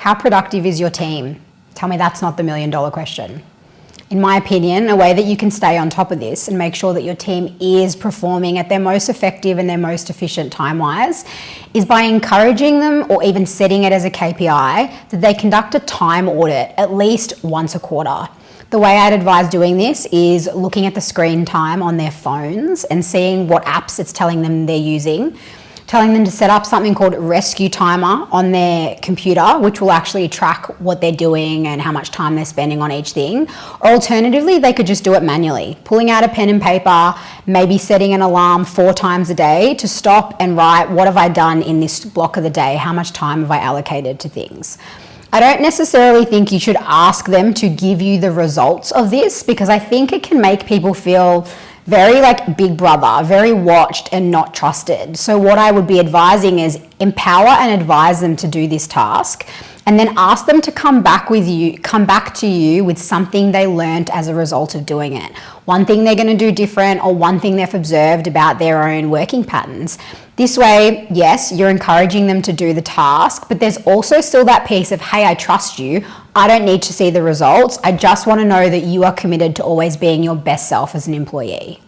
how productive is your team? Tell me that's not the $1 million question. In my opinion, a way that you can stay on top of this and make sure that your team is performing at their most effective and their most efficient time-wise is by encouraging them, or even setting it as a KPI, that they conduct a time audit at least once a quarter. The way I'd advise doing this is looking at the screen time on their phones and seeing what apps it's telling them they're using, telling them to set up something called rescue timer on their computer, which will actually track what they're doing and how much time they're spending on each thing. Or alternatively, they could just do it manually, pulling out a pen and paper, maybe setting an alarm 4 times a day to stop and write, what have I done in this block of the day? How much time have I allocated to things? I don't necessarily think you should ask them to give you the results of this, because I think it can make people feel very like big brother, very watched and not trusted. So what I would be advising is empower and advise them to do this task, and then ask them to come back to you with something they learned as a result of doing it. One thing they're going to do different, or one thing they've observed about their own working patterns. This way, yes, you're encouraging them to do the task, but there's also still that piece of, hey, I trust you. I don't need to see the results. I just want to know that you are committed to always being your best self as an employee.